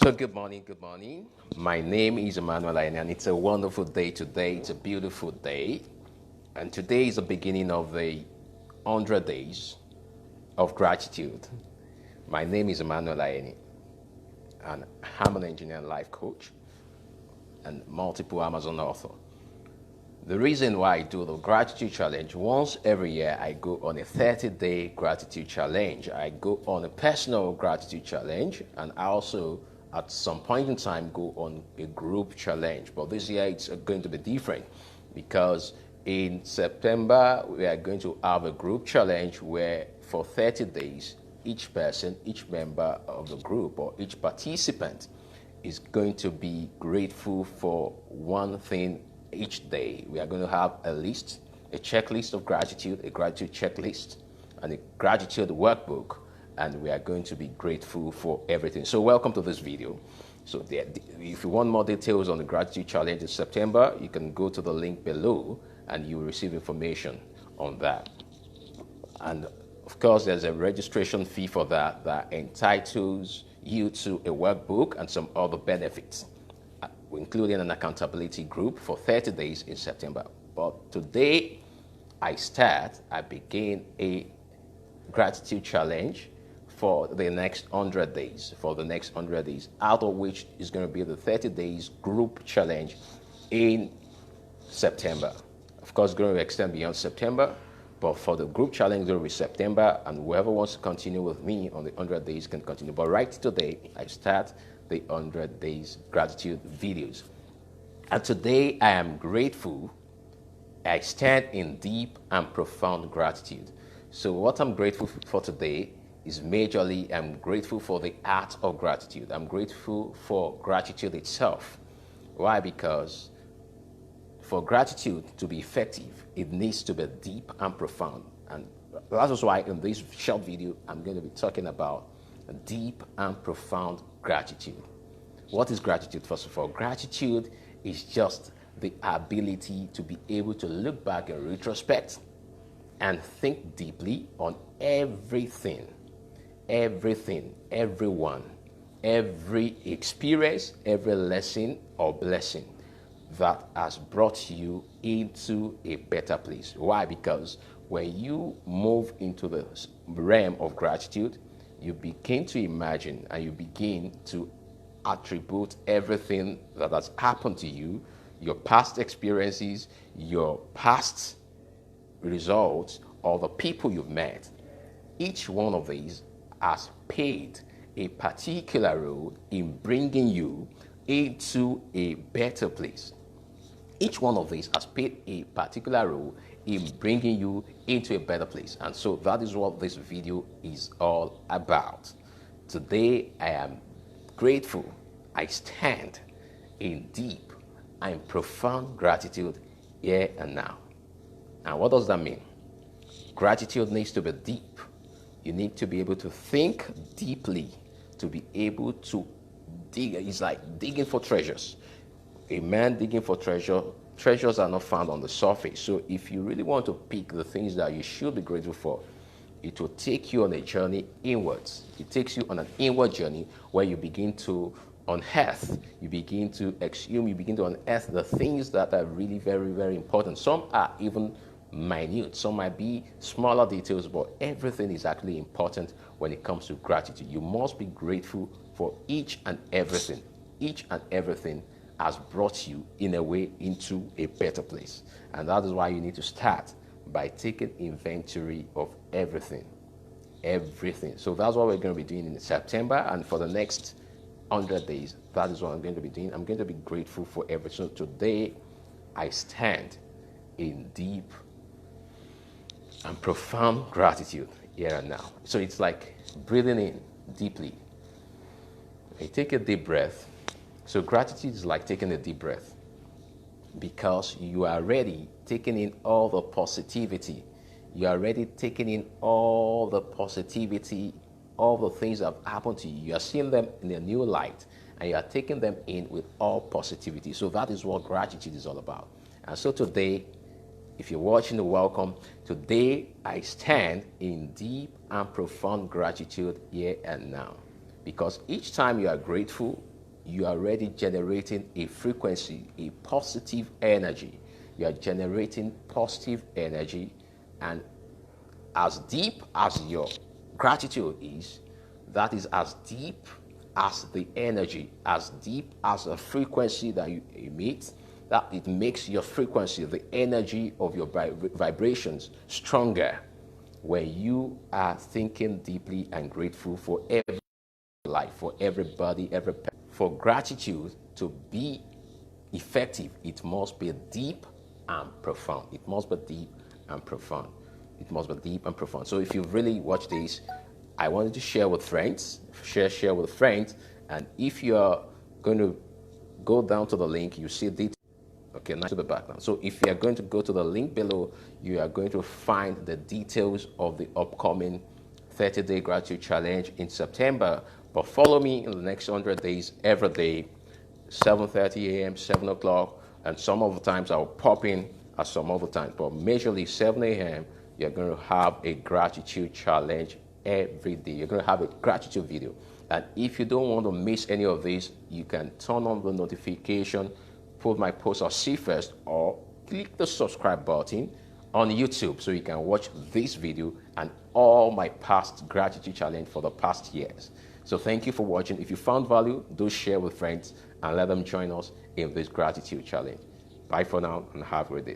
So good morning, good morning. My name is Emmanuel Ayeni, and it's a wonderful day today. It's a beautiful day. And today is the beginning of the 100 days of gratitude. My name is Emmanuel Ayeni, and I'm an engineer and life coach and multiple Amazon author. The reason why I do the gratitude challenge, once every year I go on a 30-day gratitude challenge. I go on a personal gratitude challenge, and I also at some point in time go on a group challenge. But this year it's going to be different because in September we are going to have a group challenge where for 30 days each person, each member of the group or each participant is going to be grateful for one thing each day. We are going to have a list, a checklist of gratitude, a gratitude checklist, and a gratitude workbook, and we are going to be grateful for everything. So welcome to this video. So if you want more details on the gratitude challenge in September, you can go to the link below and you will receive information on that. And of course, there's a registration fee for that entitles you to a workbook and some other benefits, including an accountability group for 30 days in September. But today, I begin a gratitude challenge for the next 100 days, out of which is going to be the 30 days group challenge in September. Of course, it's going to extend beyond September, but for the group challenge, it will be September, and whoever wants to continue with me on the 100 days can continue. But right today, I start the 100 days gratitude videos. And today, I am grateful. I stand in deep and profound gratitude. So what I'm grateful for today is majorly, I'm grateful for the art of gratitude. I'm grateful for gratitude itself. Why? Because for gratitude to be effective, it needs to be deep and profound. And that's why in this short video, I'm going to be talking about deep and profound gratitude. What is gratitude? First of all, gratitude is just the ability to be able to look back in retrospect and think deeply on everything, everyone, every experience, every lesson or blessing that has brought you into a better place. Why? Because when you move into the realm of gratitude, you begin to imagine and you begin to attribute everything that has happened to you, your past experiences, your past results, or the people you've met. Each one of these has played a particular role in bringing you into a better place. Each one of these has played a particular role in bringing you into a better place. And so that is what this video is all about. Today, I am grateful. I stand in deep and profound gratitude here and now. And what does that mean? Gratitude needs to be deep. You need to be able to think deeply to be able to dig. It's like digging for treasures. A man digging for treasures are not found on the surface. So if you really want to pick the things that you should be grateful for, it will take you on a journey inwards. It takes you on an inward journey where you begin to unearth, you begin to exhume, you begin to unearth the things that are really very, very important. Some are even minute, some might be smaller details, but everything is actually important when it comes to gratitude. You must be grateful for each and everything. Each and everything has brought you in a way into a better place. And that is why you need to start by taking inventory of everything. So that's what we're going to be doing in September, and for the next 100 days, that is what I'm going to be doing. I'm going to be grateful for everything. So today, I stand in deep and profound gratitude here and now. So it's like breathing in deeply. I take a deep breath. So gratitude is like taking a deep breath because you are already taking in all the positivity. You are already taking in all the positivity, all the things that have happened to you. You are seeing them in a new light and you are taking them in with all positivity. So that is what gratitude is all about. And so today, if you're watching, welcome. Today, I stand in deep and profound gratitude here and now. Because each time you are grateful, you are already generating a frequency, a positive energy. You are generating positive energy, and as deep as your gratitude is, that is as deep as the energy, as deep as the frequency that you emit, that it makes your frequency, the energy of your vibrations stronger when you are thinking deeply and grateful for every life, for everybody, for gratitude to be effective, it must be deep and profound. It must be deep and profound. It must be deep and profound. So if you really watch this, I wanted to share with friends, share with friends. And if you're going to go down to the link, you see details. Okay, now to the background. So if you are going to go to the link below, you are going to find the details of the upcoming 30-day gratitude challenge in September. But follow me in the next 100 days every day, 7:30 a.m., 7 o'clock, and some of the times I'll pop in at some other times. But majorly 7 a.m., you're going to have a gratitude challenge every day. You're going to have a gratitude video. And if you don't want to miss any of these, you can turn on the notification, put my post or see first, or click the subscribe button on YouTube so you can watch this video and all my past gratitude challenge for the past years. So thank you for watching. If you found value, do share with friends and let them join us in this gratitude challenge. Bye for now and have a great day.